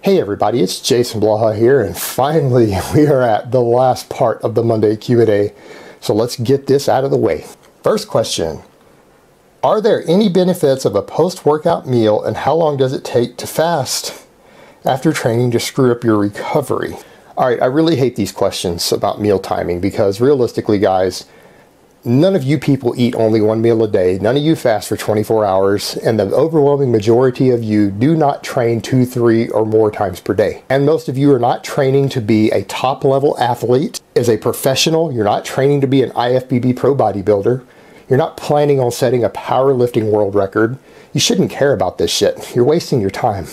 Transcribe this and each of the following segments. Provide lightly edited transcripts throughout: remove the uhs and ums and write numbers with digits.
Hey everybody, it's Jason Blaha here, and finally we are at the last part of the Monday Q&A, so let's get this out of the way. First question, are there any benefits of a post-workout meal, and how long does it take to fast after training to screw up your recovery? Alright, I really hate these questions about meal timing because realistically guys, none of you people eat only one meal a day, none of you fast for 24 hours, and the overwhelming majority of you do not train 2, 3, or more times per day. And most of you are not training to be a top-level athlete. As a professional, you're not training to be an IFBB pro bodybuilder. You're not planning on setting a powerlifting world record. You shouldn't care about this shit. You're wasting your time.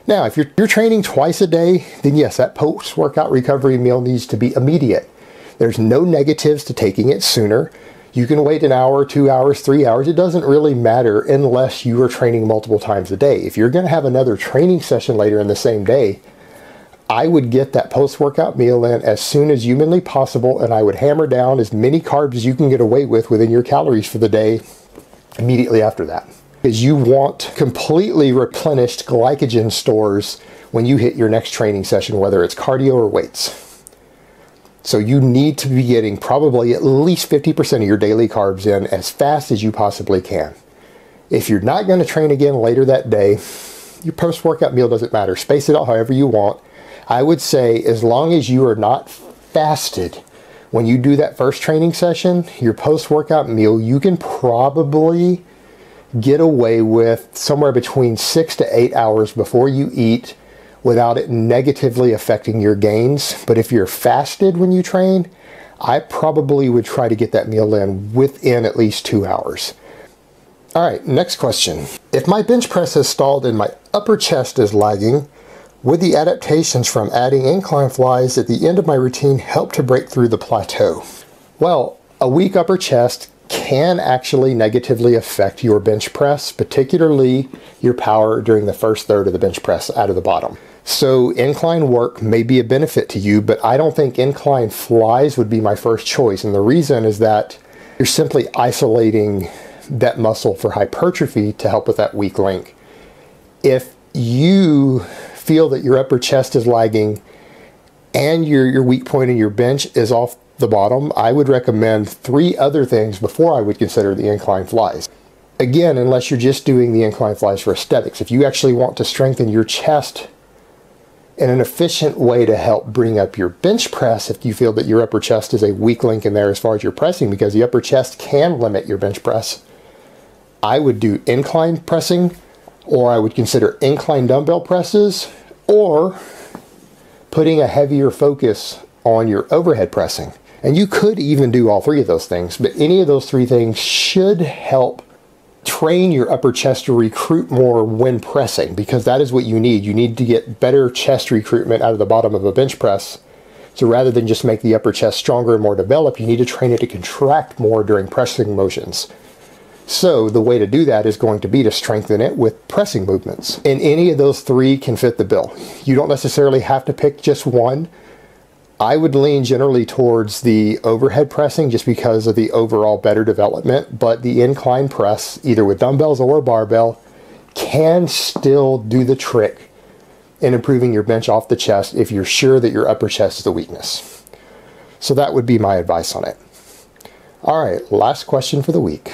Now, if you're training twice a day, then yes, that post-workout recovery meal needs to be immediate. There's no negatives to taking it sooner. You can wait an hour, 2 hours, 3 hours. It doesn't really matter unless you are training multiple times a day. If you're going to have another training session later in the same day, I would get that post-workout meal in as soon as humanly possible, and I would hammer down as many carbs as you can get away with within your calories for the day immediately after that. Because you want completely replenished glycogen stores when you hit your next training session, whether it's cardio or weights. So you need to be getting probably at least 50% of your daily carbs in as fast as you possibly can. If you're not going to train again later that day, your post-workout meal doesn't matter. Space it out however you want. I would say as long as you are not fasted when you do that first training session, your post-workout meal, you can probably get away with somewhere between 6 to 8 hours before you eat without it negatively affecting your gains. But if you're fasted when you train, I probably would try to get that meal in within at least 2 hours. Alright, next question. If my bench press has stalled and my upper chest is lagging, would the adaptations from adding incline flies at the end of my routine help to break through the plateau? Well, a weak upper chest can actually negatively affect your bench press, particularly your power during the first third of the bench press out of the bottom. So incline work may be a benefit to you, but I don't think incline flies would be my first choice. And the reason is that you're simply isolating that muscle for hypertrophy to help with that weak link. If you feel that your upper chest is lagging and your weak point in your bench is off the bottom, I would recommend 3 other things before I would consider the incline flies. Again, unless you're just doing the incline flies for aesthetics. If you actually want to strengthen your chest in an efficient way to help bring up your bench press, if you feel that your upper chest is a weak link in there as far as your pressing, because the upper chest can limit your bench press, I would do incline pressing, or I would consider incline dumbbell presses, or putting a heavier focus on your overhead pressing. And you could even do all 3 of those things, but any of those 3 things should help train your upper chest to recruit more when pressing, because that is what you need. You need to get better chest recruitment out of the bottom of a bench press. So rather than just make the upper chest stronger and more developed, you need to train it to contract more during pressing motions. So the way to do that is going to be to strengthen it with pressing movements. And any of those 3 can fit the bill. You don't necessarily have to pick just one. I would lean generally towards the overhead pressing just because of the overall better development, but the incline press, either with dumbbells or a barbell, can still do the trick in improving your bench off the chest if you're sure that your upper chest is the weakness. So that would be my advice on it. Alright, last question for the week.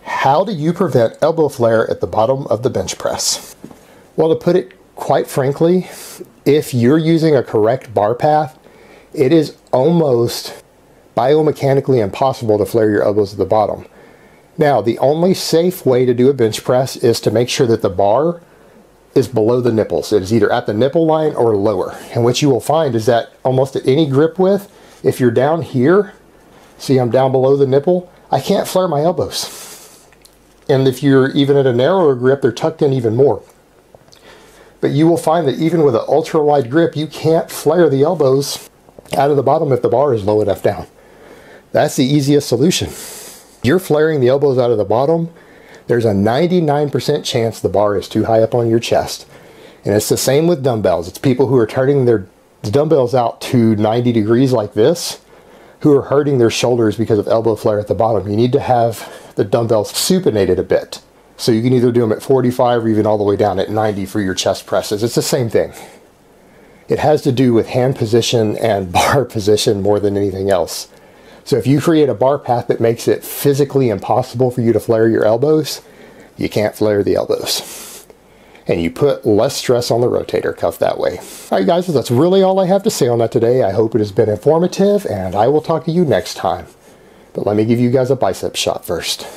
How do you prevent elbow flare at the bottom of the bench press? Well, to put it quite frankly, if you're using a correct bar path, it is almost biomechanically impossible to flare your elbows at the bottom. Now, the only safe way to do a bench press is to make sure that the bar is below the nipples. It is either at the nipple line or lower. And what you will find is that almost at any grip width, if you're down here, see I'm down below the nipple, I can't flare my elbows. And if you're even at a narrower grip, they're tucked in even more. But you will find that even with an ultra wide grip, you can't flare the elbows out of the bottom if the bar is low enough down. That's the easiest solution. You're flaring the elbows out of the bottom, there's a 99% chance the bar is too high up on your chest. And it's the same with dumbbells. It's people who are turning their dumbbells out to 90 degrees like this, who are hurting their shoulders because of elbow flare at the bottom. You need to have the dumbbells supinated a bit. So you can either do them at 45 or even all the way down at 90 for your chest presses. It's the same thing. It has to do with hand position and bar position more than anything else. So if you create a bar path that makes it physically impossible for you to flare your elbows, you can't flare the elbows. And you put less stress on the rotator cuff that way. Alright guys, that's really all I have to say on that today. I hope it has been informative, and I will talk to you next time. But let me give you guys a bicep shot first.